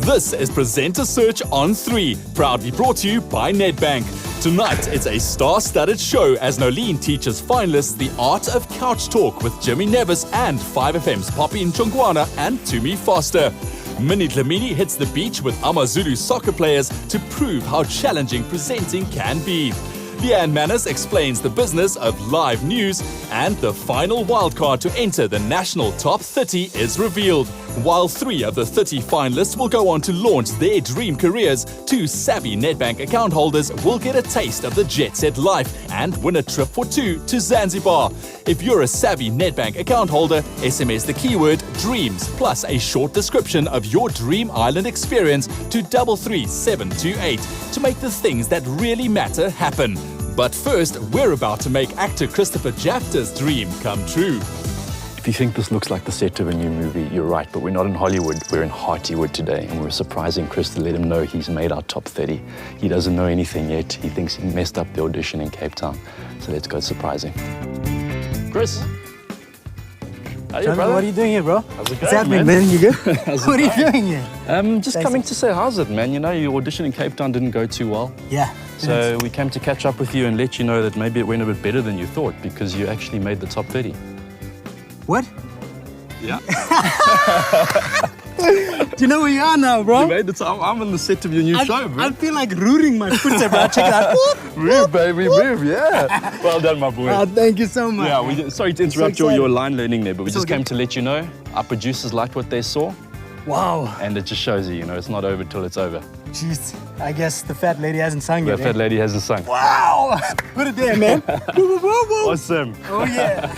This is Presenter Search on 3, proudly brought to you by Nedbank. Tonight, it's a star-studded show as Nolene teaches finalists the art of couch talk with Jimmy Nevis and 5FM's Poppy Ntshongwana and Tumi Foster. Minnie Dlamini hits the beach with AmaZulu soccer players to prove how challenging presenting can be. Leanne Manas explains the business of live news, and the final wildcard to enter the national top 30 is revealed. While 3 of the 30 finalists will go on to launch their dream careers, 2 savvy Nedbank account holders will get a taste of the jet-set life and win a trip for 2 to Zanzibar. If you're a savvy Nedbank account holder, SMS the keyword DREAMS plus a short description of your dream island experience to 33728 to make the things that really matter happen. But first, we're about to make actor Christopher Jafta's dream come true. If you think this looks like the set of a new movie, you're right, but we're not in Hollywood, we're in Hartywood today, and we're surprising Chris to let him know he's made our top 30. He doesn't know anything yet. He thinks he messed up the audition in Cape Town. So let's go surprise him. Chris. How are you, brother? What are you doing here, bro? How's it going, What's happening, man? You good? How's What it are you doing here? Just coming to say, how's it, man? You know, your audition in Cape Town didn't go too well. Yeah. So we came to catch up with you and let you know that maybe it went a bit better than you thought because you actually made the top 30. What? Yeah. Do you know where you are now, bro? You made the top. I'm on the set of your new show, bro. I feel like rooting my footsteps, bro. Check it out. Move, baby, move, yeah. Well done, my boy. Oh, thank you so much. Yeah, sorry to interrupt So your line learning there, but we It's just okay. came to let you know our producers liked what they saw, Wow. and it just shows you, it's not over till it's over. Jeez. I guess the fat lady hasn't sung The yet. fat lady hasn't sung. Wow. Put it there, man. Woo, woo, woo, woo. Awesome. Oh, yeah.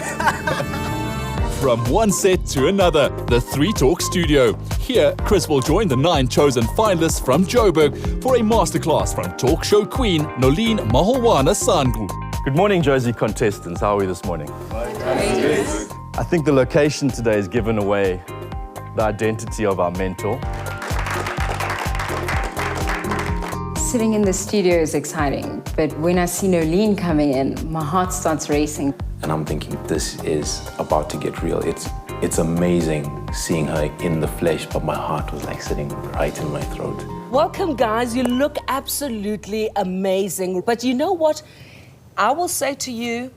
From one set to another, the 3 Talk studio. Here, Chris will join the 9 chosen finalists from Joburg for a masterclass from talk show queen Nolene Mahlangu. Good morning, Josie contestants. How are we this morning? I think the location today has given away the identity of our mentor. Sitting in the studio is exciting, but when I see Nolene coming in, my heart starts racing. And I'm thinking, this is about to get real. It's amazing seeing her in the flesh, but my heart was like sitting right in my throat. Welcome, guys. You look absolutely amazing. But you know what? I will say to you,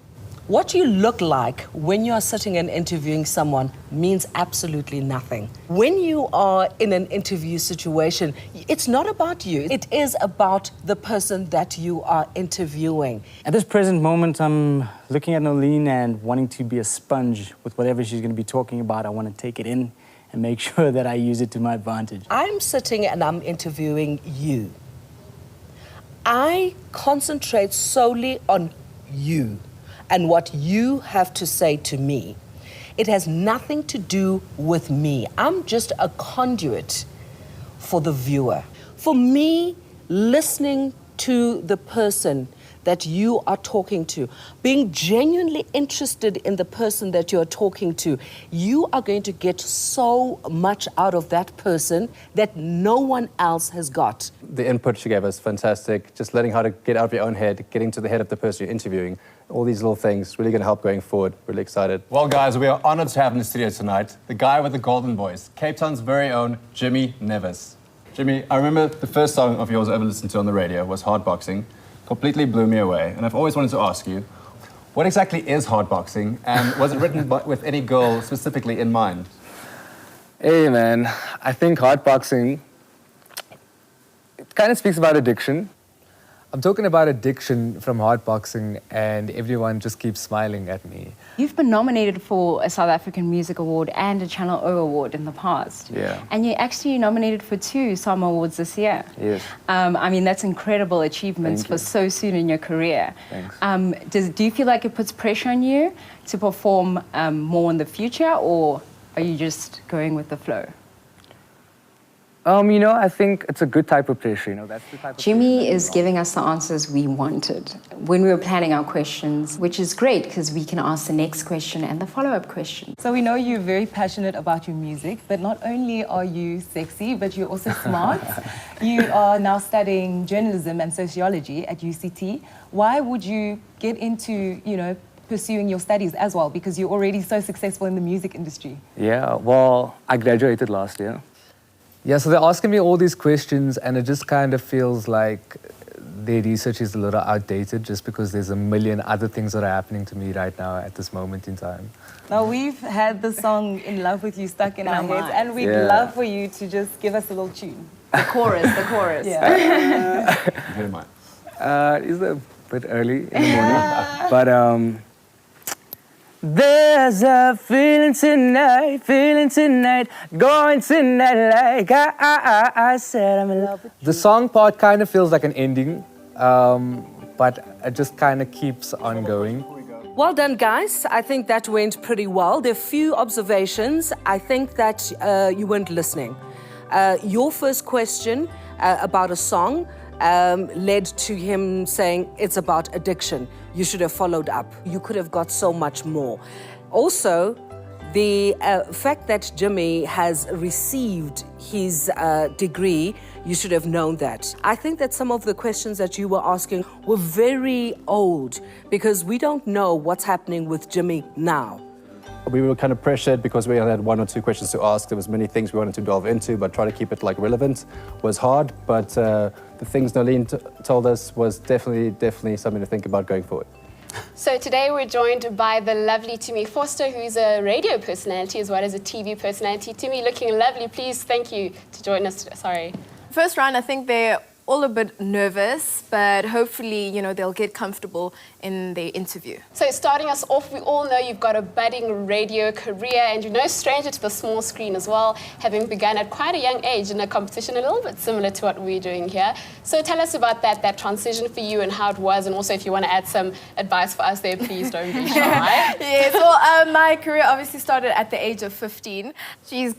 what you look like when you are sitting and interviewing someone means absolutely nothing. When you are in an interview situation, it's not about you. It is about the person that you are interviewing. At this present moment, I'm looking at Nolene and wanting to be a sponge with whatever she's going to be talking about. I want to take it in and make sure that I use it to my advantage. I'm sitting and I'm interviewing you. I concentrate solely on you and what you have to say to me. It has nothing to do with me. I'm just a conduit for the viewer. For me, listening to the person that you are talking to, being genuinely interested in the person that you're talking to, you are going to get so much out of that person that no one else has got. The input she gave us, fantastic. Just learning how to get out of your own head, getting to the head of the person you're interviewing. All these little things, really going to help going forward. Really excited. Well, guys, we are honored to have in the studio tonight the guy with the golden voice, Cape Town's very own Jimmy Nevis. Jimmy, I remember the first song of yours I ever listened to on the radio was Hardboxing. Completely blew me away. And I've always wanted to ask you, what exactly is hardboxing? And was it written with any girl specifically in mind? Hey, man. I think hardboxing, it kind of speaks about addiction. I'm talking about addiction from hardboxing, and everyone just keeps smiling at me. You've been nominated for a South African Music Award and a Channel O Award in the past. Yeah. And you're actually nominated for 2 SAMA Awards this year. Yes. I mean, that's incredible achievements Thank you. for so soon in your career. Thanks. Do you feel like it puts pressure on you to perform more in the future, or are you just going with the flow? I think it's a good type of pressure, That's the type of Jimmy is giving us the answers we wanted when we were planning our questions, which is great because we can ask the next question and the follow-up question. So we know you're very passionate about your music, but not only are you sexy, but you're also smart. You are now studying journalism and sociology at UCT. Why would you get into, pursuing your studies as well? Because you're already so successful in the music industry. Yeah, well, I graduated last year. Yeah, so they're asking me all these questions, and it just kind of feels like their research is a little outdated just because there's a million other things that are happening to me right now at this moment in time. Now, we've had the song In Love With You stuck in our heads, and we'd Yeah. love for you to just give us a little tune. The chorus. Yeah. Who am I? It's a bit early in the morning, but there's a feeling tonight, going tonight like I said I'm in love with you. The song part kind of feels like an ending, but it just kind of keeps on going. Well done, guys. I think that went pretty well. There are few observations. I think that you weren't listening. Your first question about a song led to him saying it's about addiction. You should have followed up. You could have got so much more. Also, the fact that Jimmy has received his degree, you should have known that. I think that some of the questions that you were asking were very old because we don't know what's happening with Jimmy now. We were kind of pressured because we only had 1 or 2 questions to ask. There was many things we wanted to delve into, but trying to keep it relevant was hard. But the things Nolene told us was definitely something to think about going forward. So today we're joined by the lovely Tumi Forster, who's a radio personality as well as a TV personality. Tumi, looking lovely. Please, thank you to join us. Sorry. First round, I think they're all a bit nervous, but hopefully, they'll get comfortable in their interview. So starting us off, we all know you've got a budding radio career and you're no stranger to the small screen as well, having begun at quite a young age in a competition a little bit similar to what we're doing here. So tell us about that transition for you and how it was, and also if you want to add some advice for us there, please don't be shy. Yes, well, my career obviously started at the age of 15.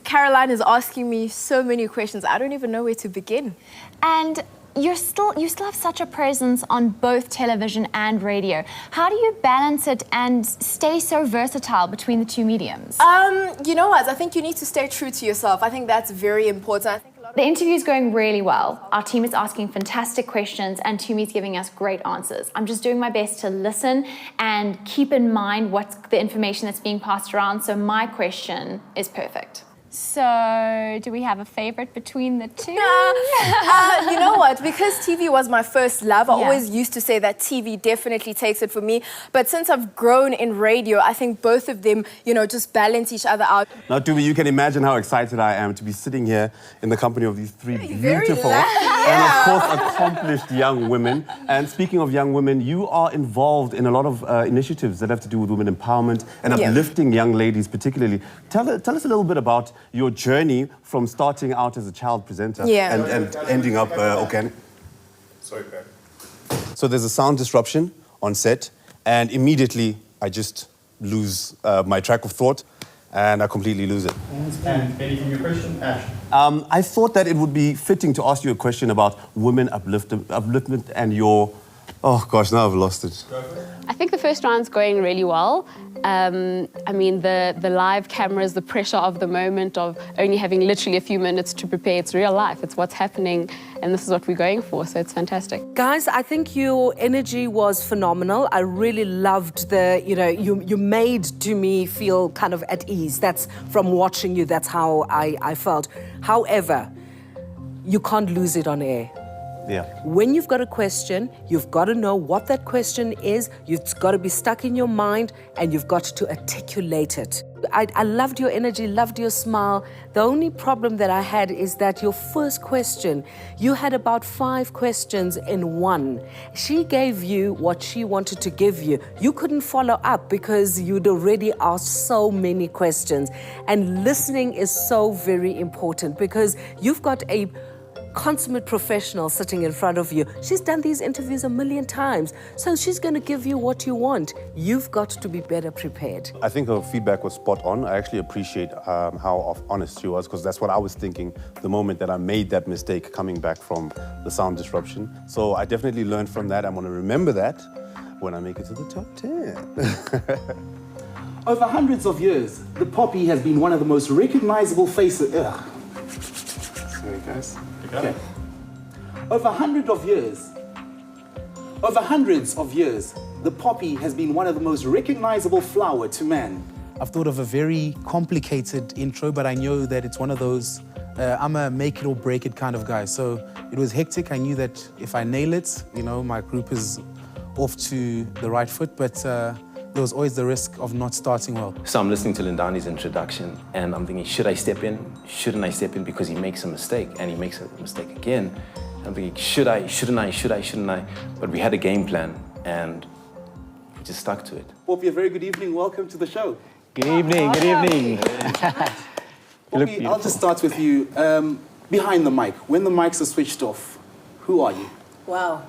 Caroline is asking me so many questions, I don't even know where to begin. And you still have such a presence on both television and radio. How do you balance it and stay so versatile between the two mediums? You know what? I think you need to stay true to yourself. I think that's very important. The interview is going really well. Our team is asking fantastic questions and Tumi's giving us great answers. I'm just doing my best to listen and keep in mind what's the information that's being passed around, so my question is perfect. So, do we have a favorite between the two? You know what? Because TV was my first love, I always used to say that TV definitely takes it for me. But since I've grown in radio, I think both of them, just balance each other out. Now, Tumi, you can imagine how excited I am to be sitting here in the company of these three beautiful and, of course, accomplished young women. And speaking of young women, you are involved in a lot of initiatives that have to do with women empowerment and uplifting young ladies particularly. Tell us a little bit about your journey from starting out as a child presenter and ending up organic. Sorry, Pat. So there's a sound disruption on set, and immediately I just lose my track of thought, and I completely lose it. And Benny, from your question, Ash. I thought that it would be fitting to ask you a question about women upliftment and your... Oh gosh, now I've lost it. I think the first round's going really well. I mean, the live cameras, the pressure of the moment of only having literally a few minutes to prepare, it's real life, it's what's happening, and this is what we're going for, so it's fantastic. Guys, I think your energy was phenomenal. I really loved you made to me feel kind of at ease. That's from watching you, that's how I felt. However, you can't lose it on air. Yeah. When you've got a question, you've got to know what that question is, it's got to be stuck in your mind, and you've got to articulate it. I loved your energy, loved your smile. The only problem that I had is that your first question, you had about 5 questions in one. She gave you what she wanted to give you. You couldn't follow up because you'd already asked so many questions. And listening is so very important because you've got a consummate professional sitting in front of you. She's done these interviews a million times, so she's going to give you what you want. You've got to be better prepared. I think her feedback was spot on. I actually appreciate how honest she was, because that's what I was thinking the moment that I made that mistake coming back from the sound disruption. So I definitely learned from that. I'm going to remember that when I make it to the top 10. Over hundreds of years, the poppy has been one of the most recognizable faces... Sorry, guys. Okay. Over hundreds of years, the poppy has been one of the most recognizable flower to man. I've thought of a very complicated intro, but I know that it's one of those I'm a make it or break it kind of guy. So it was hectic. I knew that if I nail it, you know, my group is off to the right foot, but there was always the risk of not starting well. So I'm listening to Lindani's introduction and I'm thinking, should I step in? Shouldn't I step in because he makes a mistake and he makes a mistake again? I'm thinking, should I, shouldn't I? But we had a game plan and we just stuck to it. Poppy, a very good evening. Welcome to the show. Good evening, good evening. Poppy, I'll just start with you. Behind the mic, when the mics are switched off, who are you? Wow.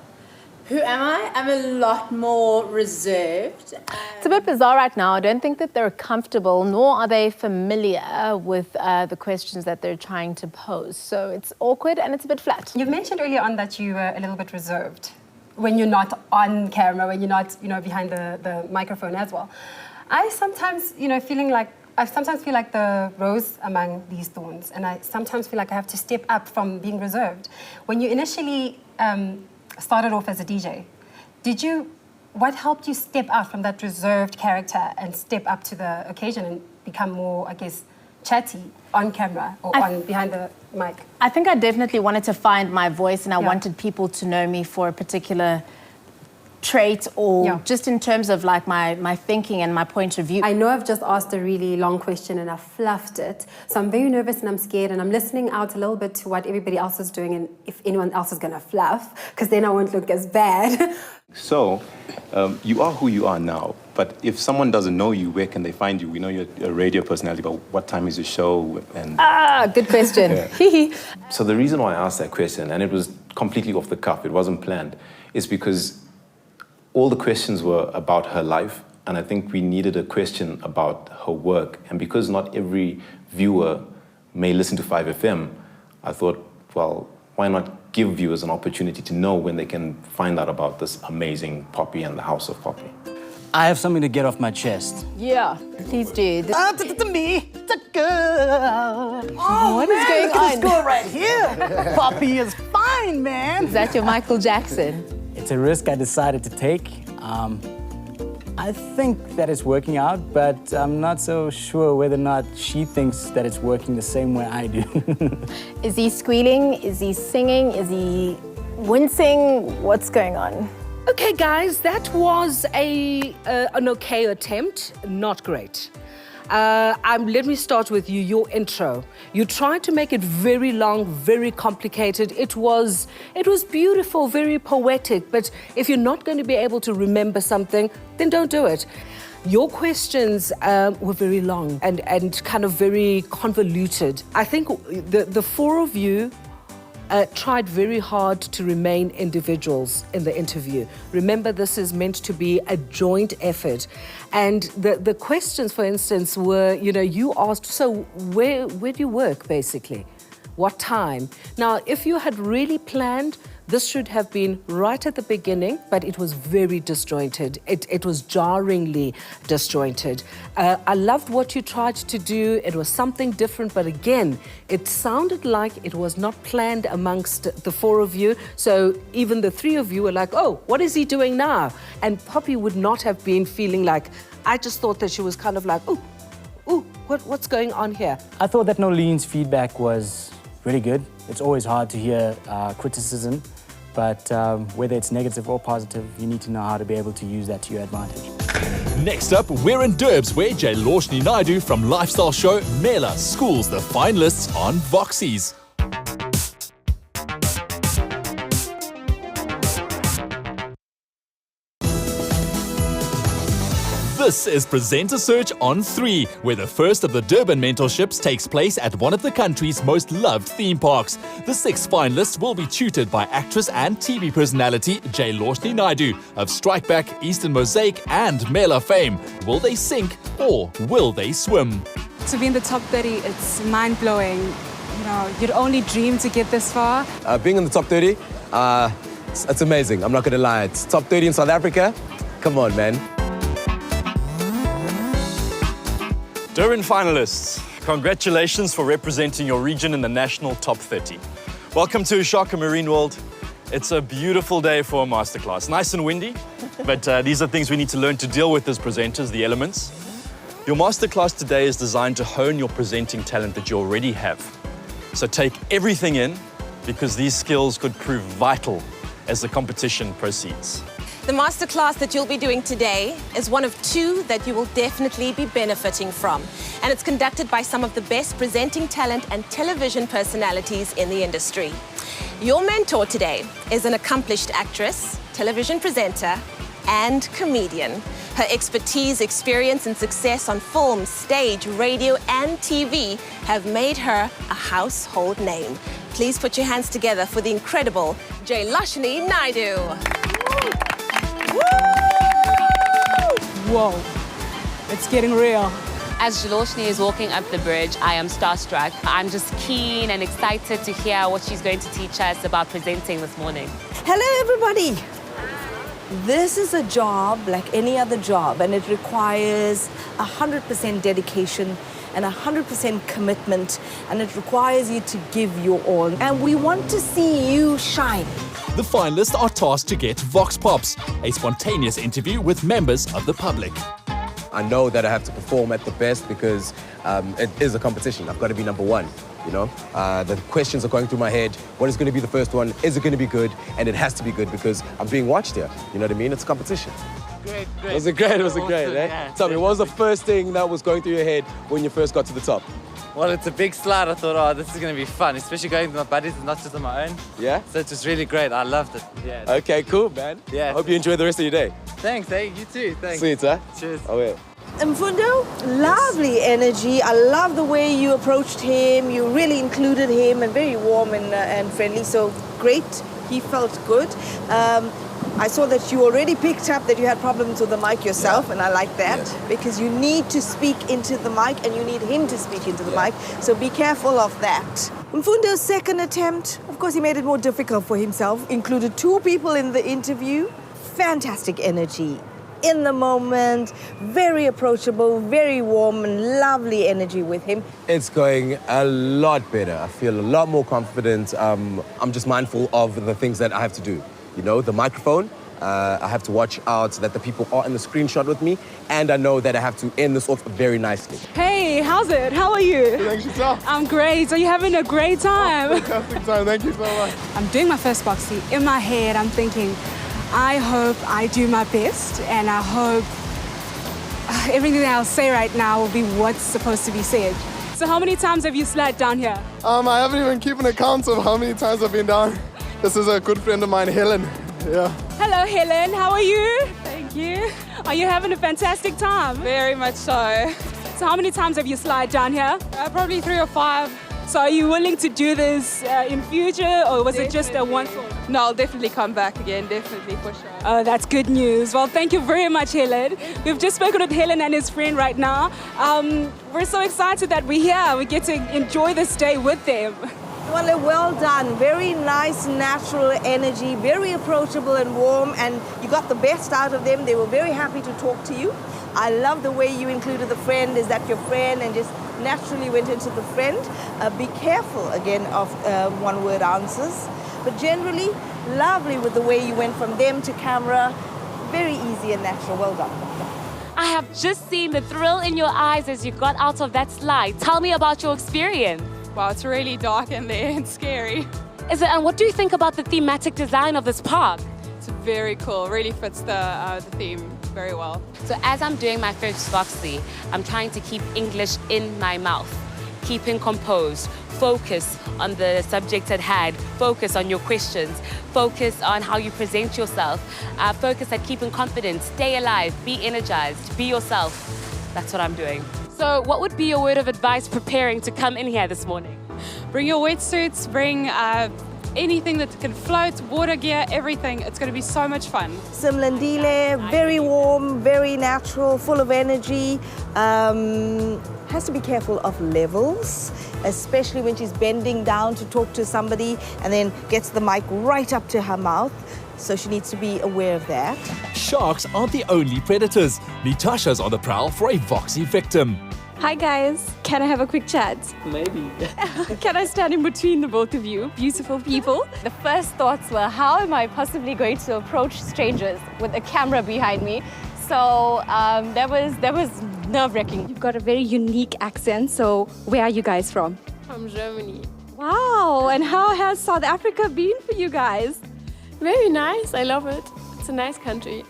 Who am I? I'm a lot more reserved. It's a bit bizarre right now. I don't think that they're comfortable, nor are they familiar with the questions that they're trying to pose. So it's awkward and it's a bit flat. You've mentioned earlier on that you were a little bit reserved when you're not on camera, when you're not, behind the microphone as well. I sometimes, I sometimes feel like the rose among these thorns, and I sometimes feel like I have to step up from being reserved. When you initially started off as a DJ, what helped you step out from that reserved character and step up to the occasion and become more, I guess, chatty on camera or behind the mic? I think I definitely wanted to find my voice, and I wanted people to know me for a particular trait or just in terms of like my thinking and my point of view. I know I've just asked a really long question and I fluffed it. So I'm very nervous and I'm scared and I'm listening out a little bit to what everybody else is doing and if anyone else is going to fluff, because then I won't look as bad. So, you are who you are now, but if someone doesn't know you, where can they find you? We know you're a radio personality, but what time is your show? And good question. So the reason why I asked that question, and it was completely off the cuff, it wasn't planned, is because all the questions were about her life, and I think we needed a question about her work. And because not every viewer may listen to 5FM, I thought, well, why not give viewers an opportunity to know when they can find out about this amazing Poppy and the House of Poppy? I have something to get off my chest. Yeah, please do. To me, the girl. Oh, what is going look on? at this girl right here. Poppy is fine, man. Is that your Michael Jackson? It's a risk I decided to take. I think that it's working out, but I'm not so sure whether or not she thinks that it's working the same way I do. Is he squealing? Is he singing? Is he wincing? What's going on? Okay, guys, that was an okay attempt. Not great. Let me start with you, your intro. You tried to make it very long, very complicated. It was beautiful, very poetic, but if you're not going to be able to remember something, then don't do it. Your questions were very long and kind of very convoluted. I think the four of you tried very hard to remain individuals in the interview. Remember, this is meant to be a joint effort. And the questions, for instance, were, you asked, so where do you work, basically? What time? Now, if you had really planned, this should have been right at the beginning, but it was very disjointed. It was jarringly disjointed. I loved what you tried to do. It was something different, but again, it sounded like it was not planned amongst the four of you. So even the three of you were like, oh, what is he doing now? And Poppy would not have been feeling like, I just thought that she was kind of like, ooh, what's going on here? I thought that Nolene's feedback was really good. It's always hard to hear criticism, but whether it's negative or positive, you need to know how to be able to use that to your advantage. Next up, we're in Durbs, where Jaloshni Naidu from lifestyle show Mela schools the finalists on Voxies. This is Presenter Search on 3, where the first of the Durban Mentorships takes place at one of the country's most loved theme parks. The 6 finalists will be tutored by actress and TV personality Jaloshni Naidu of Strike Back, Eastern Mosaic and Mela fame. Will they sink or will they swim? To be in the top 30, it's mind-blowing. You'd only dream to get this far. Being in the top 30, it's amazing. I'm not going to lie. It's top 30 in South Africa. Come on, man. Durban finalists, congratulations for representing your region in the national top 30. Welcome to Ushaka Marine World. It's a beautiful day for a masterclass. Nice and windy, but these are things we need to learn to deal with as presenters, the elements. Your masterclass today is designed to hone your presenting talent that you already have. So take everything in, because these skills could prove vital as the competition proceeds. The masterclass that you'll be doing today is one of two that you will definitely be benefiting from. And it's conducted by some of the best presenting talent and television personalities in the industry. Your mentor today is an accomplished actress, television presenter, and comedian. Her expertise, experience, and success on film, stage, radio, and TV have made her a household name. Please put your hands together for the incredible JHB Naidu. Whoa, it's getting real. As JHB is walking up the bridge, I am starstruck. I'm just keen and excited to hear what she's going to teach us about presenting this morning. Hello, everybody. This is a job like any other job, and it requires 100% dedication and 100% commitment, and it requires you to give your all. And we want to see you shine. The finalists are tasked to get Vox Pops, a spontaneous interview with members of the public. I know that I have to perform at the best because it is a competition. I've got to be number one, you know? The questions are going through my head. What is going to be the first one? Is it going to be good? And it has to be good because I'm being watched here. You know what I mean? It's a competition. Great. Was it great? Was it great, eh? Yeah, Tell me, what was the first thing that was going through your head when you first got to the top? Well, it's a big slide. I thought, oh, this is going to be fun, especially going with my buddies and not just on my own. Yeah? So it was really great. I loved it. Yeah. Okay, cool, man. Yeah. I hope you enjoy the rest of your day. Thanks, hey, you too. Thanks. Sweet, huh? Cheers. Oh, yeah. Mfundo, lovely energy. I love the way you approached him. You really included him and very warm and friendly. So great. He felt good. I saw that you already picked up that you had problems with the mic yourself, and I like that because you need to speak into the mic and you need him to speak into the mic. So be careful of that. Mfundo's second attempt, of course, he made it more difficult for himself. Included two people in the interview. Fantastic energy. In the moment, very approachable, very warm and lovely energy with him. It's going a lot better. I feel a lot more confident. I'm just mindful of the things that I have to do. You know, the microphone, I have to watch out that the people are in the screenshot with me, and I know that I have to end this off very nicely. Hey, how's it? How are you? Thanks yourself. I'm great. Are you having a great time? Fantastic time. Thank you so much. I'm doing my first boxy. In my head, I'm thinking, I hope I do my best, and I hope everything that I'll say right now will be what's supposed to be said. So how many times have you slid down here? I haven't even keeping account of how many times I've been down. This is a good friend of mine, Helen. Yeah. Hello, Helen. How are you? Thank you. Are you having a fantastic time? Very much so. So how many times have you slid down here? Probably 3 or 5. So are you willing to do this in future, or was it just a once-off? No, I'll definitely come back again, definitely, for sure. Oh, that's good news. Well, thank you very much, Helen. We've just spoken with Helen and his friend right now. We're so excited that we're here. We get to enjoy this day with them. Well done. Very nice, natural energy, very approachable and warm, and you got the best out of them. They were very happy to talk to you. I love the way you included the friend. Is that your friend? And just naturally went into the friend. Be careful, again, of one-word answers. But generally, lovely with the way you went from them to camera. Very easy and natural. Well done. I have just seen the thrill in your eyes as you got out of that slide. Tell me about your experience. Wow, it's really dark in there and scary. Is it? And what do you think about the thematic design of this park? It's very cool. Really fits the theme very well. So as I'm doing my first Voxy, I'm trying to keep English in my mouth, keeping composed, focus on the subject at hand, focus on your questions, focus on how you present yourself, focus at keeping confidence, stay alive, be energized, be yourself. That's what I'm doing. So what would be your word of advice preparing to come in here this morning? Bring your wetsuits, bring anything that can float, water gear, everything. It's going to be so much fun. Simlandile, very warm, very natural, full of energy. Has to be careful of levels, especially when she's bending down to talk to somebody and then gets the mic right up to her mouth. So she needs to be aware of that. Sharks aren't the only predators. Natasha's on the prowl for a Voxy victim. Hi guys, can I have a quick chat? Maybe. Can I stand in between the both of you? Beautiful people. The first thoughts were, how am I possibly going to approach strangers with a camera behind me? So that was nerve-wracking. You've got a very unique accent, so where are you guys from? From Germany. Wow, and how has South Africa been for you guys? Very nice, I love it. It's a nice country.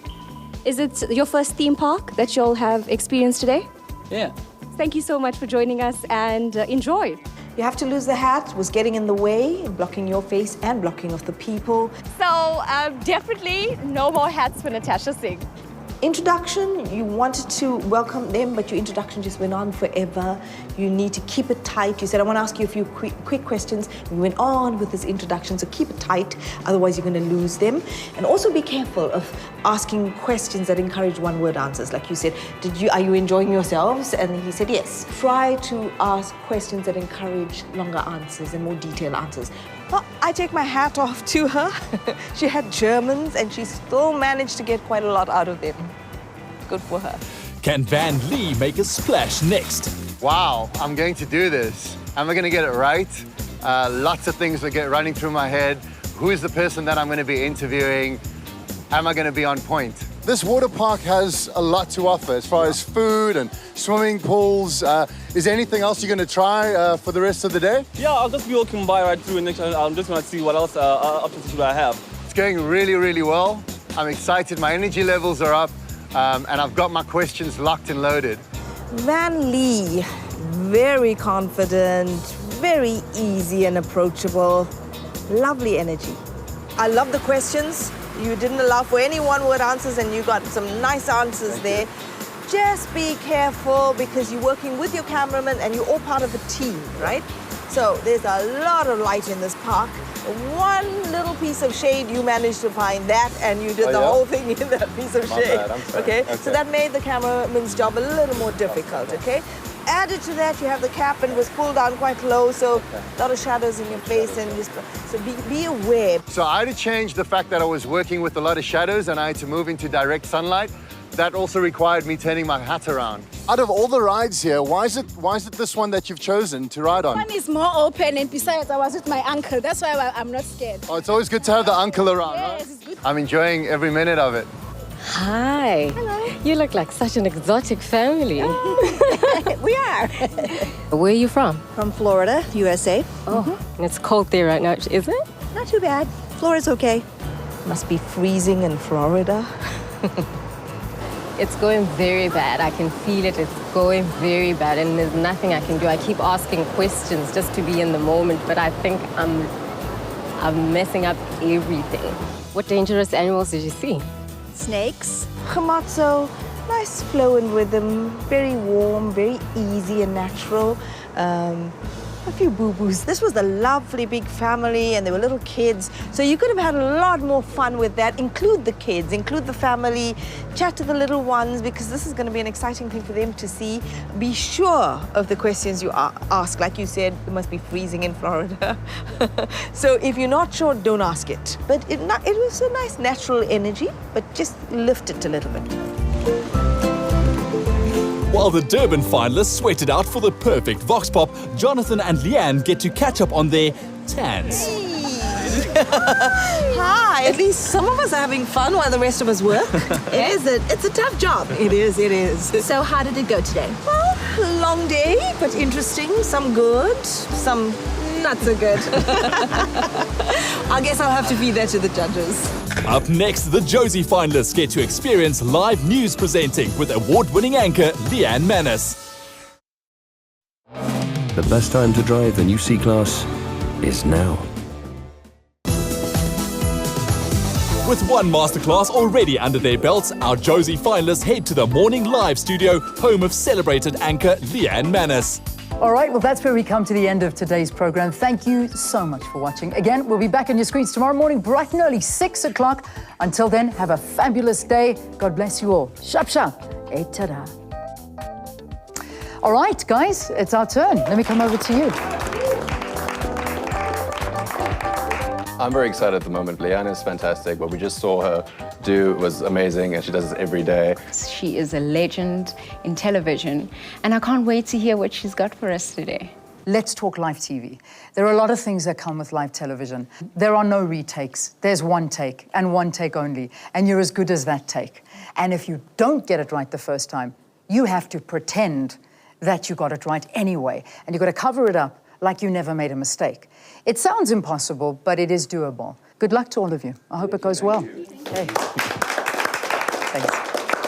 Is it your first theme park that you'll have experienced today? Yeah. Thank you so much for joining us and enjoy. You have to lose the hat, was getting in the way, blocking your face and blocking of the people. So definitely no more hats for Natasha Singh. Introduction, you wanted to welcome them, but your introduction just went on forever. You need to keep it tight. You said, I want to ask you a few quick questions. We went on with this introduction, so keep it tight, otherwise you're going to lose them. And also be careful of asking questions that encourage one-word answers. Like you said, are you enjoying yourselves? And he said, yes. Try to ask questions that encourage longer answers and more detailed answers. Well, I take my hat off to her. She had Germans and she still managed to get quite a lot out of them. Good for her. Can Van Lee make a splash next? Wow, I'm going to do this. Am I going to get it right? Lots of things that get running through my head. Who is the person that I'm going to be interviewing? Am I going to be on point? This water park has a lot to offer as far as food and swimming pools. Is there anything else you're going to try for the rest of the day? Yeah, I'll just be walking by right through and I'm just going to see what else options do I have. It's going really, really well. I'm excited. My energy levels are up and I've got my questions locked and loaded. Van Lee, very confident, very easy and approachable. Lovely energy. I love the questions. You didn't allow for any one-word answers and you got some nice answers there. Just be careful because you're working with your cameraman and you're all part of a team, right? So there's a lot of light in this park. One little piece of shade, you managed to find that and you did the whole thing in that piece of shade. Okay? So that made the cameraman's job a little more difficult, okay? Added to that, you have the cap and it was pulled down quite low, so a lot of shadows in your face, and so be aware. So I had to change the fact that I was working with a lot of shadows and I had to move into direct sunlight. That also required me turning my hat around. Out of all the rides here, why is it this one that you've chosen to ride on? One is more open, and besides, I was with my uncle. That's why I'm not scared. Oh, it's always good to have the uncle around, yes, right? It's good. I'm enjoying every minute of it. Hi. Hello. You look like such an exotic family. Oh. We are. Where are you from? From Florida, USA. Oh, and it's cold there right now, is it? Not too bad. Florida's okay. Must be freezing in Florida. It's going very bad. I can feel it. It's going very bad, and there's nothing I can do. I keep asking questions just to be in the moment, but I think I'm messing up everything. What dangerous animals did you see? Snakes, Hamatso, nice flow and rhythm, very warm, very easy and natural. A few boo-boos. This was a lovely big family and there were little kids. So you could have had a lot more fun with that. Include the kids, include the family, chat to the little ones because this is going to be an exciting thing for them to see. Be sure of the questions you ask. Like you said, it must be freezing in Florida. So if you're not sure, don't ask it. But it was a nice natural energy, but just lift it a little bit. While the Durban finalists sweated out for the perfect Vox Pop, Jonathan and Leanne get to catch up on their tans. Hi, at least some of us are having fun while the rest of us work. It's a tough job. It is. So how did it go today? Well, long day, but interesting. Some good, some not so good. I guess I'll have to feed that to the judges. Up next, the Josie finalists get to experience live news presenting with award-winning anchor Leanne Manas. The best time to drive the new C-Class is now. With one masterclass already under their belts, our Josie finalists head to the Morning Live studio, home of celebrated anchor Leanne Manas. All right, well, that's where we come to the end of today's program. Thank you so much for watching. Again, we'll be back on your screens tomorrow morning, bright and early, 6 o'clock. Until then, have a fabulous day. God bless you all. Shap, shap. Et ta-da. All right, guys, it's our turn. Let me come over to you. I'm very excited at the moment. Leanne is fantastic. What we just saw her do was amazing, and she does this every day. She is a legend in television, and I can't wait to hear what she's got for us today. Let's talk live TV. There are a lot of things that come with live television. There are no retakes. There's one take, and one take only, and you're as good as that take. And if you don't get it right the first time, you have to pretend that you got it right anyway, and you've got to cover it up like you never made a mistake. It sounds impossible, but it is doable. Good luck to all of you. I hope it goes well. Hey. Thanks.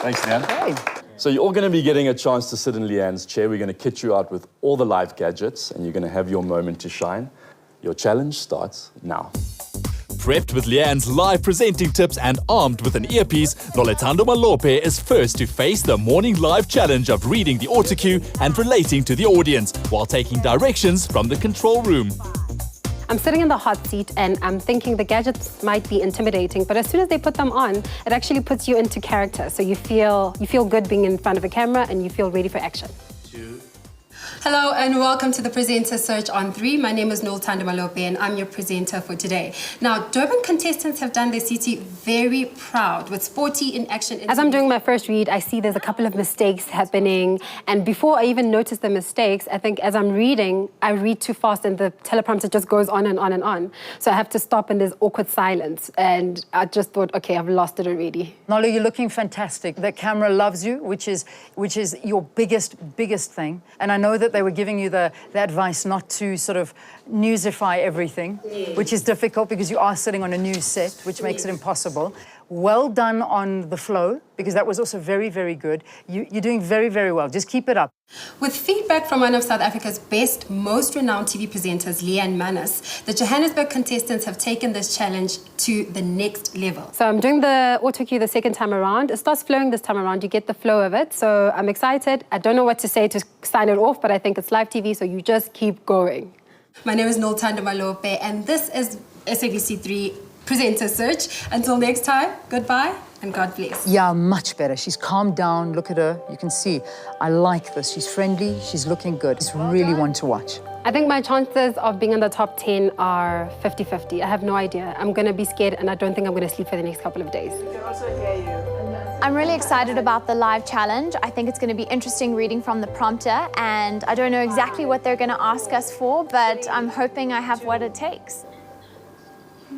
Thanks, Leanne. Hey. So you're all going to be getting a chance to sit in Leanne's chair. We're going to kit you out with all the live gadgets, and you're going to have your moment to shine. Your challenge starts now. Prepped with Leanne's live presenting tips and armed with an earpiece, Nolene Mahlangu is first to face the morning live challenge of reading the autocue and relating to the audience while taking directions from the control room. I'm sitting in the hot seat and I'm thinking the gadgets might be intimidating, but as soon as they put them on, it actually puts you into character. So you feel good being in front of a camera and you feel ready for action. Hello and welcome to the Presenter Search on 3. My name is Nolene Mahlangu and I'm your presenter for today. Now, Durban contestants have done their city very proud with sporty in-action interviews. As I'm doing my first read, I see there's a couple of mistakes happening, and before I even notice the mistakes, I think as I'm reading, I read too fast and the teleprompter just goes on and on and on. So I have to stop and there's awkward silence, and I just thought, okay, I've lost it already. Nolu, you're looking fantastic. The camera loves you, which is your biggest thing. And I know that they were giving you the advice not to sort of newsify everything, which is difficult because you are sitting on a news set, which makes it impossible. Well done on the flow, because that was also very, very good. You're doing very, very well. Just keep it up. With feedback from one of South Africa's best, most renowned TV presenters, Leanne Manas, the Johannesburg contestants have taken this challenge to the next level. So I'm doing the autocue the second time around. It starts flowing this time around. You get the flow of it. So I'm excited. I don't know what to say to sign it off, but I think it's live TV, so you just keep going. My name is Nolene Mahlangu, and this is SABC3 Presenter Search. Until next time, goodbye and God bless. Yeah, much better. She's calmed down. Look at her. You can see. I like this. She's friendly. She's looking good. It's really one to watch. I think my chances of being in the top 10 are 50-50. I have no idea. I'm going to be scared, and I don't think I'm going to sleep for the next couple of days. I'm really excited about the live challenge. I think it's going to be interesting reading from the prompter, and I don't know exactly what they're going to ask us for, but I'm hoping I have what it takes.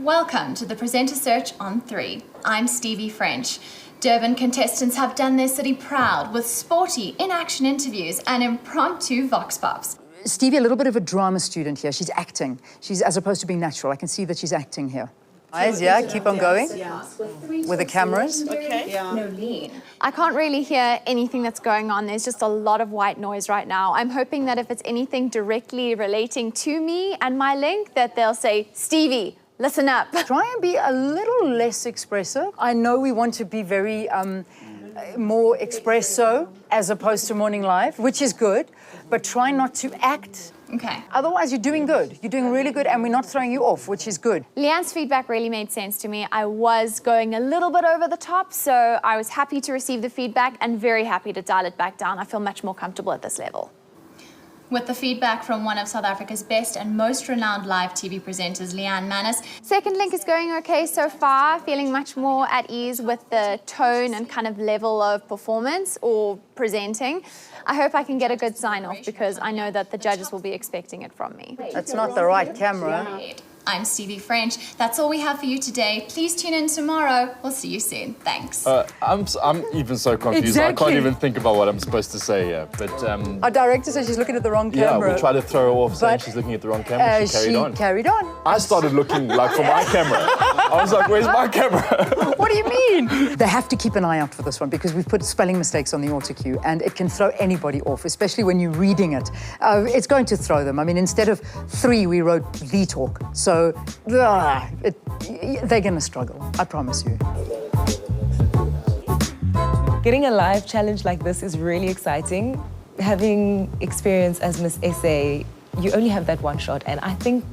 Welcome to the Presenter Search on 3. I'm Stevie French. Durban contestants have done their city proud with sporty, in-action interviews and impromptu vox pops. Stevie, a little bit of a drama student here. She's acting. She's as opposed to being natural. I can see that she's acting here. Eyes, yeah, keep on going. With the cameras. Okay. Nolene. I can't really hear anything that's going on. There's just a lot of white noise right now. I'm hoping that if it's anything directly relating to me and my link, that they'll say, Stevie, listen up. Try and be a little less expressive. I know we want to be very more espresso as opposed to morning live, which is good, but try not to act. Okay. Otherwise, you're doing good. You're doing really good, and we're not throwing you off, which is good. Leanne's feedback really made sense to me. I was going a little bit over the top, so I was happy to receive the feedback and very happy to dial it back down. I feel much more comfortable at this level. With the feedback from one of South Africa's best and most renowned live TV presenters, Leanne Manas. Second link is going okay so far, feeling much more at ease with the tone and kind of level of performance or presenting. I hope I can get a good sign-off because I know that the judges will be expecting it from me. That's not the right camera. I'm Stevie French. That's all we have for you today. Please tune in tomorrow. We'll see you soon. Thanks. I'm even so confused. Exactly. I can't even think about what I'm supposed to say here. But Our director says she's looking at the wrong camera. yeah, we tried to throw her off saying she's looking at the wrong camera. She carried on. I started looking like for my camera. I was like, where's my camera? What do you mean? They have to keep an eye out for this one because we've put spelling mistakes on the autocue and it can throw anybody off, especially when you're reading it. It's going to throw them. I mean, instead of 3, we wrote the talk. So they're going to struggle, I promise you. Getting a live challenge like this is really exciting. Having experience as Miss SA, you only have that one shot, and I think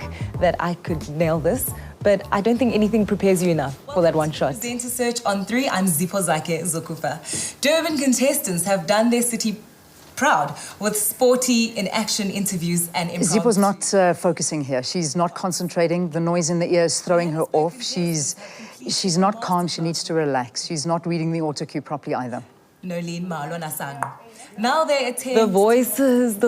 that I could nail this, but I don't think anything prepares you enough for that one shot. Presenter Search on 3, I'm Zipho Zokufa. Durban contestants have done their city proud with sporty in-action interviews and improv. Zippo's not focusing here. She's not concentrating. The noise in the ear is throwing her off. She's not calm. She needs to relax. She's not reading the autocue properly either. Nolene Mahlangu. Now they attempt... The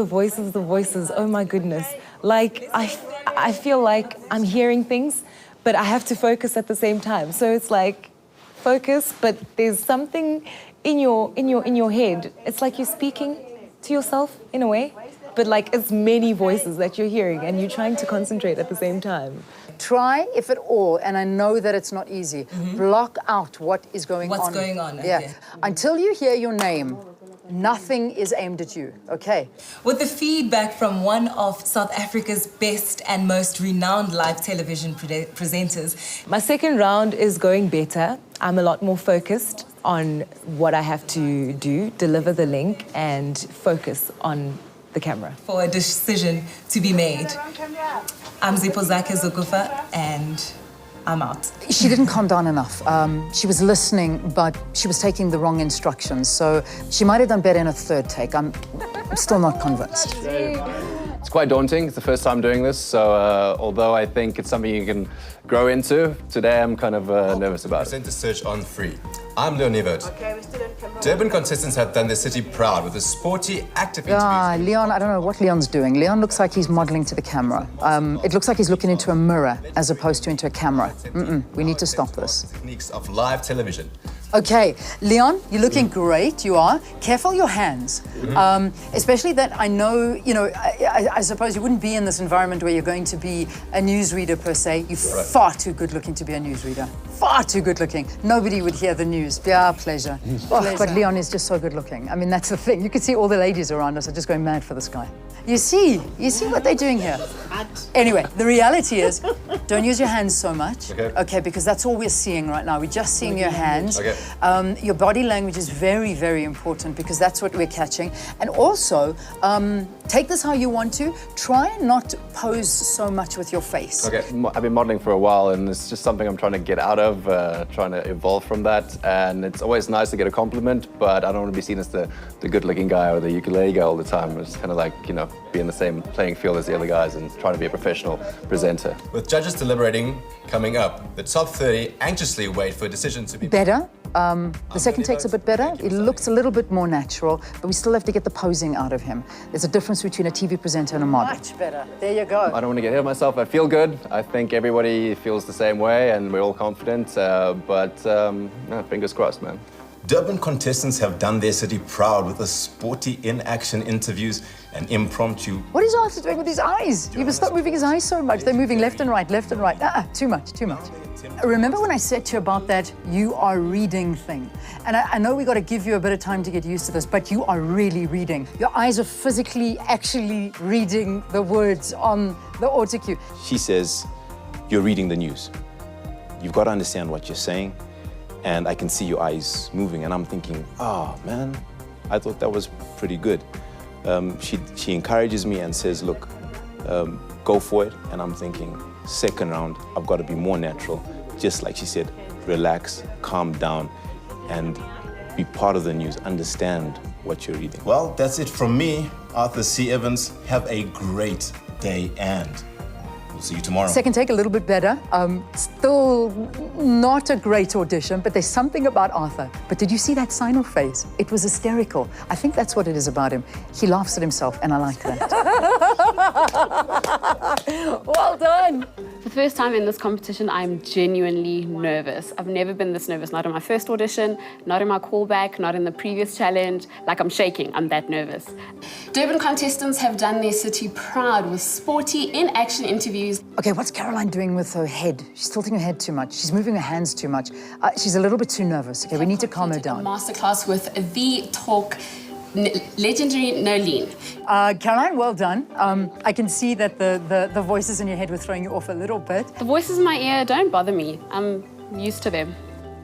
voices. Oh my goodness. Like, I feel like I'm hearing things, but I have to focus at the same time. So it's like, focus, but there's something in your head. It's like you're speaking to yourself in a way. but like it's many voices that you're hearing and you're trying to concentrate at the same time. Try, if at all, and I know that it's not easy, block out what is going on. What's going on, Yeah. okay. Until you hear your name, nothing is aimed at you, okay? With the feedback from one of South Africa's best and most renowned live television presenters. My second round is going better. I'm a lot more focused on what I have to do, deliver the link, and focus on the camera. For a decision to be made. I'm Zipozake Zokufa, and I'm out. She didn't calm down enough. She was listening, but she was taking the wrong instructions. So she might have done better in a third take. I'm still not convinced. It's quite daunting. It's the first time doing this. So although I think it's something you can grow into, today I'm kind of nervous about it. Presenter Search on 3. I'm Leanne Manas. Durban contestants have done their city proud with a sporty, active interview. Leon, I don't know what Leon's doing. Leon looks like he's modeling to the camera. It looks like he's looking into a mirror as opposed to into a camera. We need to stop this. Techniques of live television. Okay, Leon, you're looking great, you are. Careful your hands. Especially that I know, you know, I suppose you wouldn't be in this environment where you're going to be a newsreader per se. You're far too good looking to be a newsreader. Far too good looking. Nobody would hear the news. Yeah, pleasure. Oh, but Leon is just so good looking. I mean, that's the thing. You can see all the ladies around us are just going mad for this guy. You see what they're doing here. Anyway, the reality is, don't use your hands so much. Okay, because that's all we're seeing right now. We're just seeing your hands. Your body language is very, very important because that's what we're catching. And also, take this how you want to. Try and not pose so much with your face. Okay, I've been modeling for a while and it's just something I'm trying to get out of, trying to evolve from that. And it's always nice to get a compliment, but I don't want to be seen as the good-looking guy or the ukulele guy all the time. It's kind of like, you know, be in the same playing field as the other guys and trying to be a professional presenter. With judges deliberating coming up, the top 30 anxiously wait for a decision to be Better. The second take's a bit better. It looks a little bit more natural, but we still have to get the posing out of him. There's a difference between a TV presenter and a model. Much better. There you go. I don't want to get ahead of myself. I feel good. I think everybody feels the same way and we're all confident, but fingers crossed, man. Durban contestants have done their city proud with the sporty in-action interviews and impromptu. What is Arthur doing with his eyes? He must stop moving his eyes so much. They're moving left and right, left and right. Too much, too much. Remember when I said to you about that you are reading thing? And I know we got to give you a bit of time to get used to this, but you are really reading. Your eyes are physically actually reading the words on the autocue. She says, you're reading the news. You've got to understand what you're saying. And I can see your eyes moving. And I'm thinking, oh, man, I thought that was pretty good. She encourages me and says, look, go for it. And I'm thinking, second round, I've got to be more natural. Just like she said, relax, calm down, and be part of the news. Understand what you're reading. Well, that's it from me, Arthur C. Evans. Have a great day and we'll see you tomorrow. Second take, a little bit better. Still not a great audition, but there's something about Arthur. But did you see that sign-off face? It was hysterical. I think that's what it is about him. He laughs at himself, and I like that. Well done. For the first time in this competition, I'm genuinely nervous. I've never been this nervous, not in my first audition, not in my callback, not in the previous challenge. Like, I'm shaking, I'm that nervous. Durban contestants have done their city proud with sporty in-action interviews. Okay, what's Caroline doing with her head? She's tilting her head too much. She's moving her hands too much. She's a little bit too nervous. Okay, we need to calm her down. Masterclass with the talk legendary Nolene. Caroline, well done. I can see that the voices in your head were throwing you off a little bit. The voices in my ear don't bother me. I'm used to them.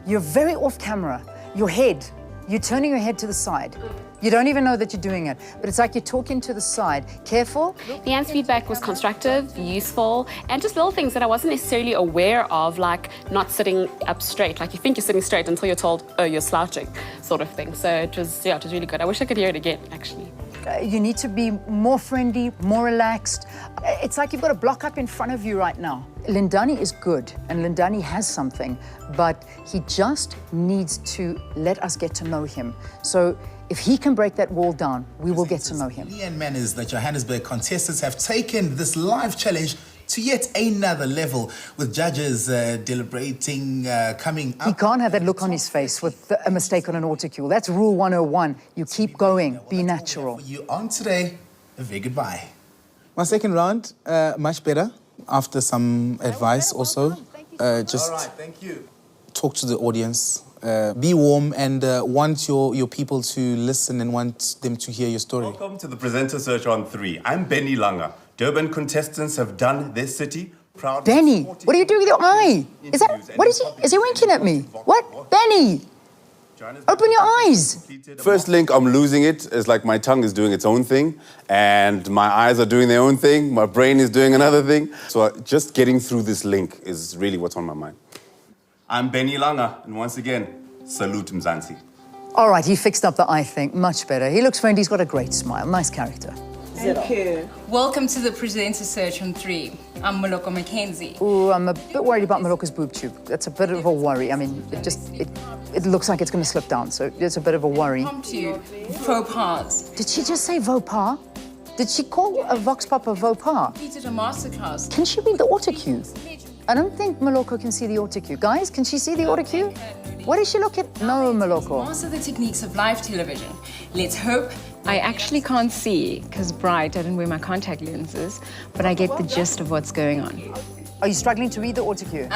You're very off camera. Your head, you're turning your head to the side. You don't even know that you're doing it, but it's like you're talking to the side. Careful. Leanne's feedback was constructive, useful, and just little things that I wasn't necessarily aware of, like not sitting up straight. Like you think you're sitting straight until you're told, oh, you're slouching, sort of thing. So it was really good. I wish I could hear it again, actually. You need to be more friendly, more relaxed. It's like you've got a block up in front of you right now. Lindani is good, and Lindani has something, but he just needs to let us get to know him. So if he can break that wall down, we will get to know him. Leanne Manas, the Johannesburg contestants have taken this live challenge to yet another level, with judges deliberating, coming up. He can't have that look on his face with a mistake on an autocue. That's rule 101. You keep going, be natural. You on today, a very goodbye. My second round, much better. After some advice also. Just All right, thank you. talk to the audience. Be warm and want your people to listen and want them to hear your story. Welcome to the Presenter Search on 3. I'm Benny Langa. Durban contestants have done their city proud. Benny, what are you doing with your eye? Is he winking at me? What? Benny! Open your eyes! First link, I'm losing it. It's like my tongue is doing its own thing, and my eyes are doing their own thing, my brain is doing another thing. So just getting through this link is really what's on my mind. I'm Benny Langa, and once again, salute Mzansi. All right, he fixed up the eye thing. Much better. He looks friendly. He's got a great smile. Nice character. Thank you. Welcome to the Presenter Search on 3. I'm Moloko Mackenzie. Ooh, I'm a bit worried about Maloka's boob tube. That's a bit of a worry. I mean, it looks like it's going to slip down, so it's a bit of a worry. Come to you. Faux pas. Did she just say faux pas? Did she call a Vox Pop a faux pas? We did a masterclass. Can she read the autocue? I don't think Moloko can see the autocue. Guys, can she see the autocue? What is she looking? No, Moloko. Master the techniques of live television. Let's hope. I actually can't see because bright, I didn't wear my contact lenses, but I get the gist of what's going on. Are you struggling to read the autocue?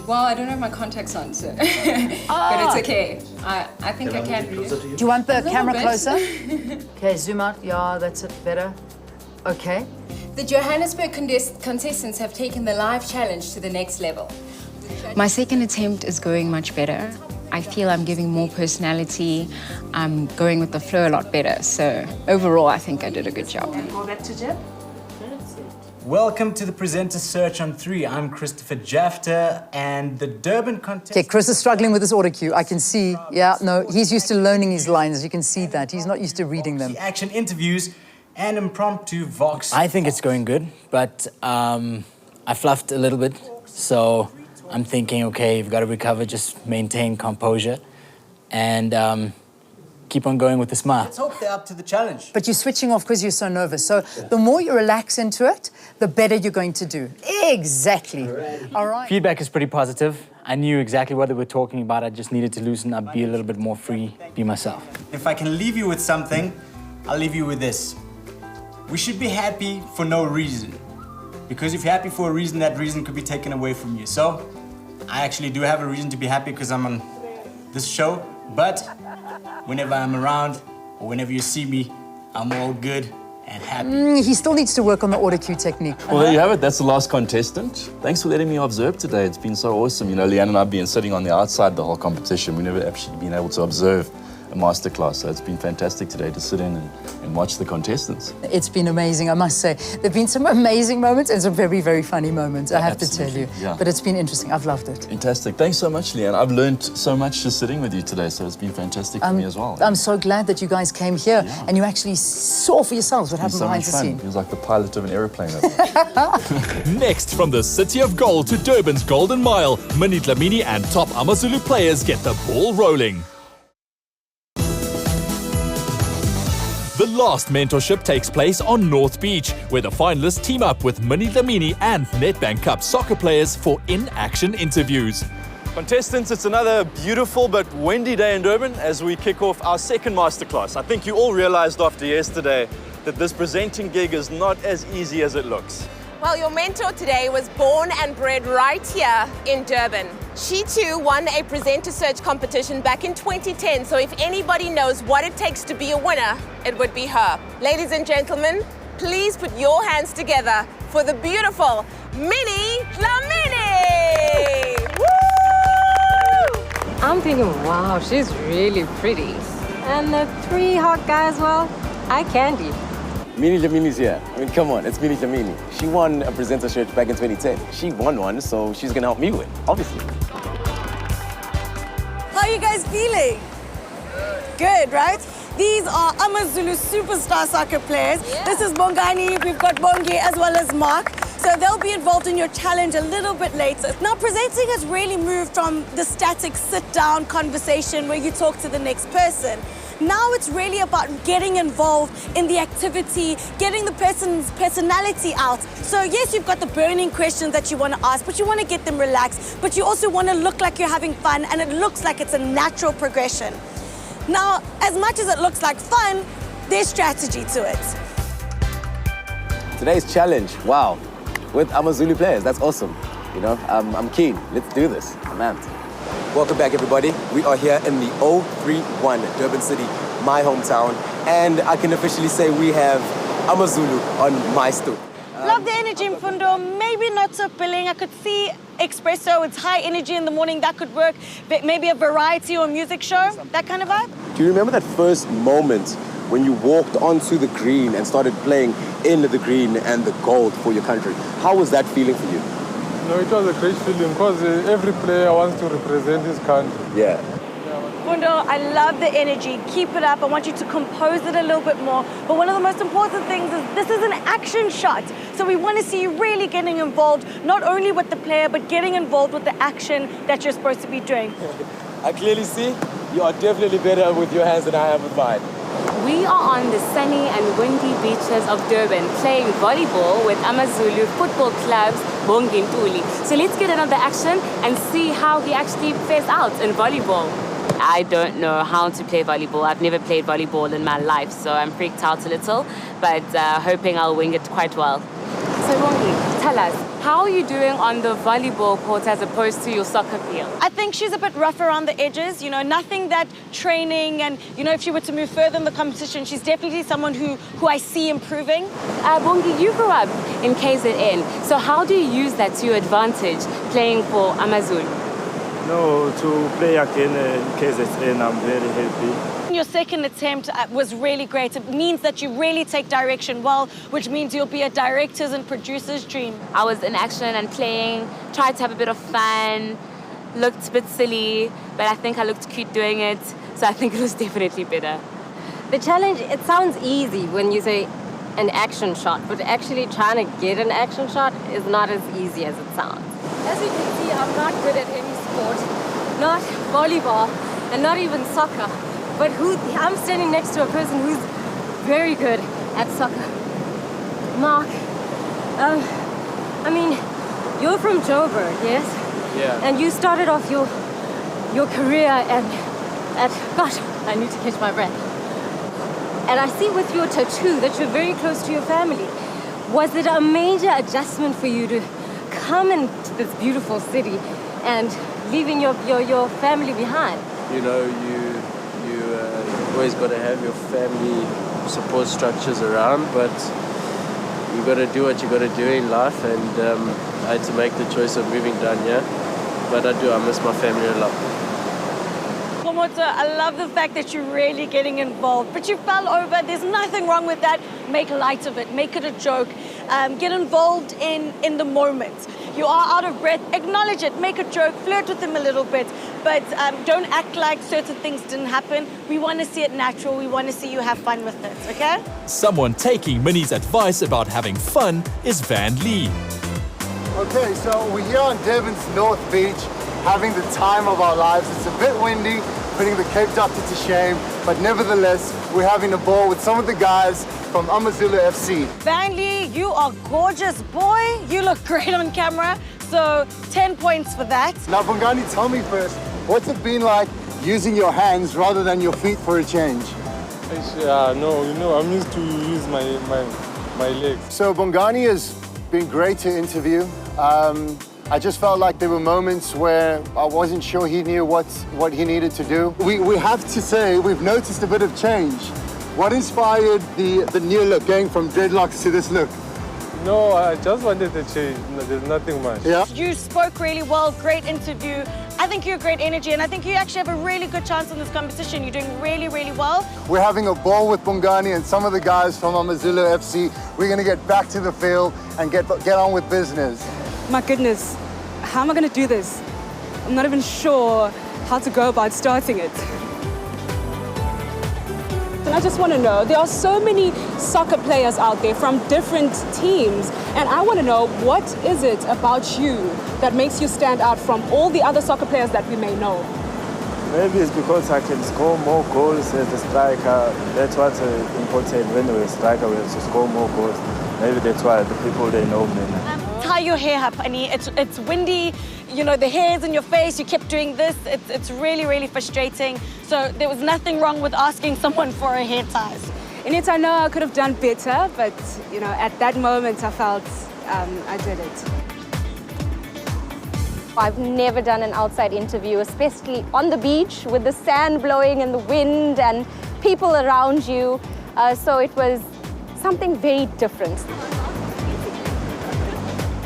Well, I don't have my contacts on, so. But it's okay. I think I can read it. Do you want the camera bit. closer? Okay, zoom out. Yeah, that's it. Better. Okay. The Johannesburg contestants have taken the live challenge to the next level. My second attempt is going much better. I feel I'm giving more personality. I'm going with the flow a lot better. So overall, I think I did a good job. Go back to Jeb. Welcome to the Presenter Search on 3. I'm Christopher Jafter, and the Durban contest. Okay, Chris is struggling with his autocue. I can see. Yeah, no, he's used to learning his lines. You can see that. He's not used to reading them. Action interviews and impromptu Vox. I think it's going good, but I fluffed a little bit. So I'm thinking, okay, you've got to recover, just maintain composure, and keep on going with the smile. Let's hope they're up to the challenge. But you're switching off because you're so nervous. So the more you relax into it, the better you're going to do. Exactly. All right. Feedback is pretty positive. I knew exactly what they were talking about. I just needed to loosen up, be a little bit more free, be myself. If I can leave you with something, I'll leave you with this. We should be happy for no reason. Because if you're happy for a reason, that reason could be taken away from you. So, I actually do have a reason to be happy because I'm on this show. But whenever I'm around or whenever you see me, I'm all good and happy. He still needs to work on the autocue technique. Well, there you have it. That's the last contestant. Thanks for letting me observe today. It's been so awesome. You know, Leanne and I have been sitting on the outside the whole competition. We've never actually been able to observe a masterclass. So it's been fantastic today to sit in and watch the contestants. It's been amazing, I must say. There have been some amazing moments and some very, very funny moments, I have to tell you. Yeah. But it's been interesting. I've loved it. Fantastic. Thanks so much, Leanne. I've learned so much just sitting with you today, so it's been fantastic for me as well. I'm so glad that you guys came here and you actually saw for yourselves what happened so behind much the fun. scene. It was like the pilot of an aeroplane. Next, from the City of Gold to Durban's Golden Mile, Minnie Dlamini and top Amazulu players get the ball rolling. The last mentorship takes place on North Beach, where the finalists team up with Minnie Dlamini and Nedbank Cup soccer players for in-action interviews. Contestants, it's another beautiful but windy day in Durban as we kick off our second masterclass. I think you all realized after yesterday that this presenting gig is not as easy as it looks. Well, your mentor today was born and bred right here in Durban. She too won a presenter search competition back in 2010, so if anybody knows what it takes to be a winner, it would be her. Ladies and gentlemen, please put your hands together for the beautiful Minnie Dlamini! Woo! I'm thinking, wow, she's really pretty. And the 3 hot guys, well, eye candy. Minnie Dlamini's here. I mean, come on, it's Minnie Dlamini. She won a presenter search back in 2010. She won one, so she's gonna help me win, obviously. How are you guys feeling? Good, right? These are Amazulu superstar soccer players. This is Bongani, we've got Bongi as well as Mark. So they'll be involved in your challenge a little bit later. Now, presenting has really moved from the static sit-down conversation where you talk to the next person. Now it's really about getting involved in the activity, getting the person's personality out. So yes, you've got the burning questions that you want to ask, but you want to get them relaxed, but you also want to look like you're having fun, and it looks like it's a natural progression. Now, as much as it looks like fun, there's strategy to it. today's challenge, wow, with AmaZulu players. That's awesome. You know, I'm keen. Let's do this. I'm amped. Welcome back, everybody. We are here in the 031 Durban City, my hometown, and I can officially say we have AmaZulu on my stoop. Love the energy, Mfundo. Maybe not so filling. I could see espresso. It's high energy in the morning. That could work. Maybe a variety or music show. That kind of vibe. Do you remember that first moment when you walked onto the green and started playing in the green and the gold for your country? How was that feeling for you? No, it was a great feeling because every player wants to represent his country. Yeah. Fundo, I love the energy. Keep it up. I want you to compose it a little bit more. But one of the most important things is this is an action shot. So we want to see you really getting involved, not only with the player, but getting involved with the action that you're supposed to be doing. I clearly see you are definitely better with your hands than I am with mine. We are on the sunny and windy beaches of Durban playing volleyball with AmaZulu Football Club's Bongi Ntuli. So let's get into the action and see how he actually fares out in volleyball. I don't know how to play volleyball. I've never played volleyball in my life, so I'm freaked out a little, but hoping I'll wing it quite well. So Bongi, tell us, how are you doing on the volleyball court as opposed to your soccer field? I think she's a bit rough around the edges, you know, nothing that training and, you know, if she were to move further in the competition, she's definitely someone who I see improving. Bongi, you grew up in KZN, so how do you use that to your advantage playing for AmaZulu? No, to play again in KZN, I'm very happy. Your second attempt was really great. It means that you really take direction well, which means you'll be a director's and producer's dream. I was in action and playing, tried to have a bit of fun, looked a bit silly, but I think I looked cute doing it, so I think it was definitely better. The challenge, it sounds easy when you say an action shot, but actually trying to get an action shot is not as easy as it sounds. As you can see, I'm not good at any sport, not volleyball, and not even soccer. But I'm standing next to a person who's very good at soccer. Mark, I mean, you're from Joburg, yes? Yeah. And you started off your career gosh, I need to catch my breath. And I see with your tattoo that you're very close to your family. Was it a major adjustment for you to come into this beautiful city and leaving your family behind? You know, you always got to have your family support structures around, but you got to do what you got to do in life, and I had to make the choice of moving down here, but I miss my family a lot. Komoto, I love the fact that you're really getting involved, but you fell over. There's nothing wrong with that. Make light of it, make it a joke, get involved in the moment. You are out of breath, acknowledge it, make a joke, flirt with him a little bit, but don't act like certain things didn't happen. We want to see it natural. We want to see you have fun with it, okay? Someone taking Minnie's advice about having fun is Van Lee. Okay, so we're here on Durban's North Beach, having the time of our lives. It's a bit windy, putting the Cape Doctor to shame, but nevertheless, we're having a ball with some of the guys from AmaZulu FC. Van Lee, you are gorgeous, boy. You look great on camera, so 10 points for that. Now, Bongani, tell me first, what's it been like using your hands rather than your feet for a change? No, you know, I'm used to use my legs. So Bongani has been great to interview. I just felt like there were moments where I wasn't sure he knew what he needed to do. We have to say we've noticed a bit of change. What inspired the new look, going from dreadlocks to this look? No, I just wanted to change. No, there's nothing much. Yeah. You spoke really well, great interview. I think you're great energy, and I think you actually have a really good chance in this competition. You're doing really, really well. We're having a ball with Bongani and some of the guys from AmaZulu FC. We're going to get back to the field and get on with business. My goodness, how am I going to do this? I'm not even sure how to go about starting it. And I just want to know, there are so many soccer players out there from different teams, and I want to know, what is it about you that makes you stand out from all the other soccer players that we may know? Maybe it's because I can score more goals as a striker. That's what's important. When we're a striker, we have to score more goals. Maybe that's why the people, they know me. Tie your hair up, honey. It's windy. You know, the hair's in your face. You kept doing this. It's really, really frustrating. So there was nothing wrong with asking someone for a hair tie. In it, I know I could have done better, but you know, at that moment, I felt I did it. I've never done an outside interview, especially on the beach with the sand blowing and the wind and people around you. So it was something very different.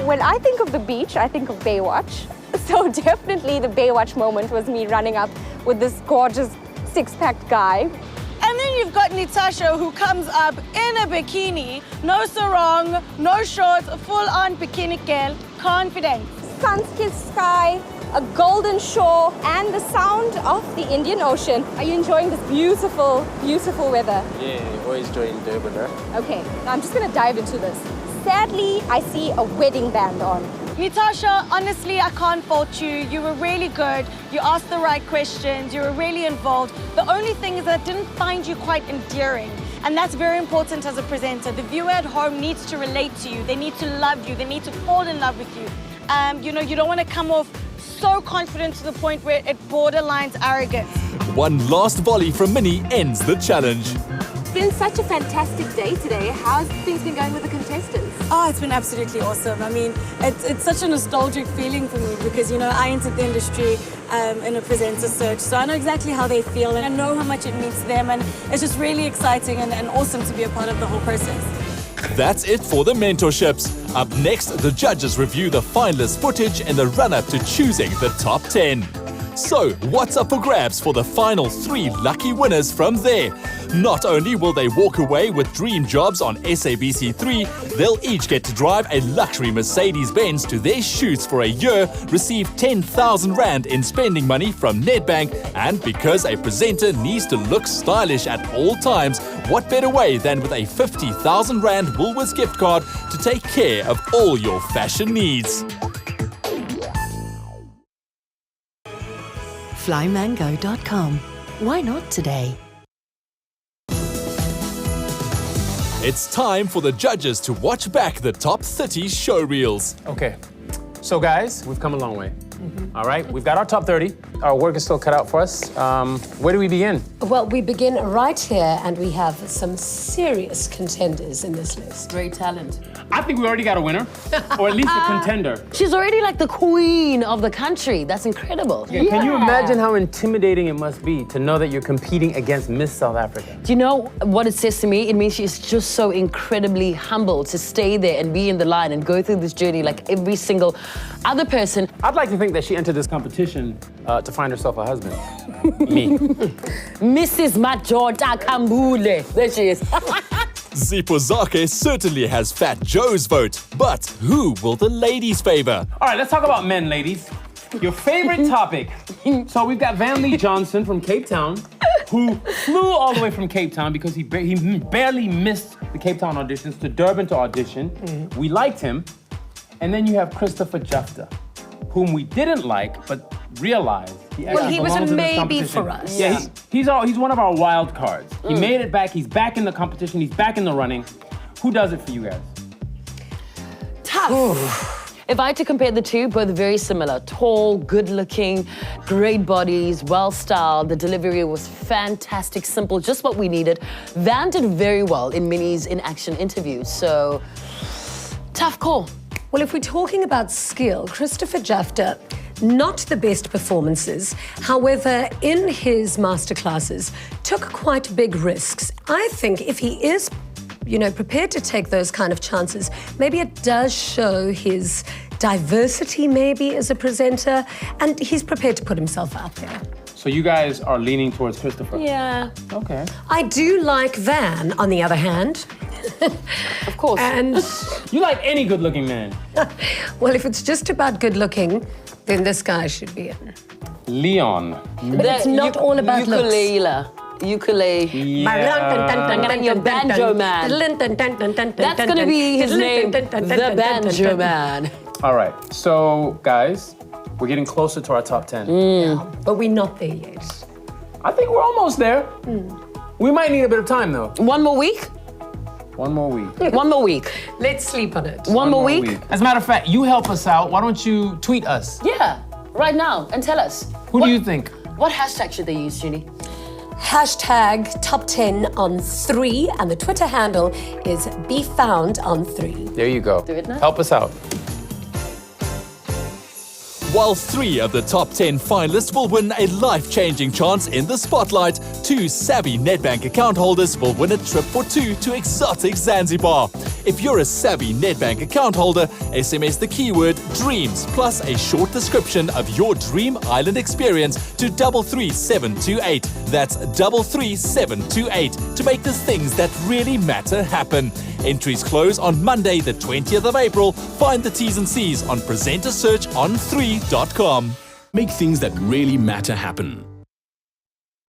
When I think of the beach, I think of Baywatch. So definitely the Baywatch moment was me running up with this gorgeous six-packed guy. And then you've got Natasha, who comes up in a bikini, no sarong, no shorts, a full-on bikini girl, confident. Sun-kissed sky, a golden shore, and the sound of the Indian Ocean. Are you enjoying this beautiful, beautiful weather? Yeah, always enjoying Durban, huh? Okay, now I'm just gonna dive into this. Sadly, I see a wedding band on. Natasha, honestly, I can't fault you. You were really good. You asked the right questions. You were really involved. The only thing is that I didn't find you quite endearing. And that's very important as a presenter. The viewer at home needs to relate to you. They need to love you. They need to fall in love with you. You know, you don't want to come off so confident to the point where it borderlines arrogance. One last volley from Minnie ends the challenge. It's been such a fantastic day today. How's things been going with the contestants? Oh, it's been absolutely awesome. I mean, it's such a nostalgic feeling for me because, you know, I entered the industry in a presenter search, so I know exactly how they feel and I know how much it means to them, and it's just really exciting and awesome to be a part of the whole process. That's it for the Mentorships. Up next, the judges review the finalist footage in the run-up to choosing the top 10. So, what's up for grabs for the final 3 lucky winners from there? Not only will they walk away with dream jobs on SABC3, they'll each get to drive a luxury Mercedes-Benz to their shoots for a year, receive 10,000 Rand in spending money from Nedbank, and because a presenter needs to look stylish at all times, what better way than with a 50,000 Rand Woolworths gift card to take care of all your fashion needs? Flymango.com. Why not today? It's time for the judges to watch back the top 30 show reels. Okay, so guys, we've come a long way. All right, we've got our top 30. Our work is still cut out for us. Where do we begin? Well, we begin right here, and we have some serious contenders in this list. Great talent. I think we already got a winner, or at least a contender. She's already like the queen of the country. That's incredible. Yeah, can you imagine how intimidating it must be to know that you're competing against Miss South Africa? Do you know what it says to me? It means she's just so incredibly humble to stay there and be in the line and go through this journey like every single other person. I'd like to think that she entered this competition to find herself a husband. Me. Mrs. Majota Kambule. There she is. Zipozake certainly has Fat Joe's vote, but who will the ladies favor? All right, let's talk about men, ladies. Your favorite topic. So we've got Van Lee Johnson from Cape Town, who flew all the way from Cape Town because he barely missed the Cape Town auditions to Durban to audition. We liked him. And then you have Christopher Jufta, whom we didn't like, but realized he actually he was belongs a in this maybe competition. for us. Yeah, he's one of our wild cards. He made it back. He's back in the competition. He's back in the running. Who does it for you guys? Tough. If I had to compare the two, both very similar. Tall, good-looking, great bodies, well-styled. The delivery was fantastic, simple, just what we needed. Van did very well in Minnie's in-action interview, so tough call. Well, if we're talking about skill, Christopher Jufta, not the best performances. However, in his masterclasses, took quite big risks. I think if he is, prepared to take those kind of chances, maybe it does show his diversity maybe as a presenter, and he's prepared to put himself out there. So you guys are leaning towards Christopher? Yeah. Okay. I do like Van, on the other hand. Of course. And you like any good-looking man? Well, if it's just about good-looking, then this guy should be in. Leon. But it's not all about looks. Ukulele. Yeah. Your banjo man. That's going to be his name, the banjo man. All right, so guys, we're getting closer to our top 10. Yeah, but we're not there yet. I think we're almost there. We might need a bit of time, though. One more week? One more week. One more week. Let's sleep on it. One more week? As a matter of fact, you help us out. Why don't you tweet us? Yeah, right now, and tell us. Who do you think? What hashtag should they use, Junie? Hashtag top 10 on 3, and the Twitter handle is be found on 3. There you go. Do it now. Help us out. While 3 of the top 10 finalists will win a life-changing chance in the spotlight, 2 savvy Nedbank account holders will win a trip for 2 to exotic Zanzibar. If you're a savvy Nedbank account holder, SMS the keyword DREAMS plus a short description of your dream island experience to 33728. That's 33728 to make the things that really matter happen. Entries close on Monday, the 20th of April. Find the T's and C's on presentersearchon3.com. Make things that really matter happen.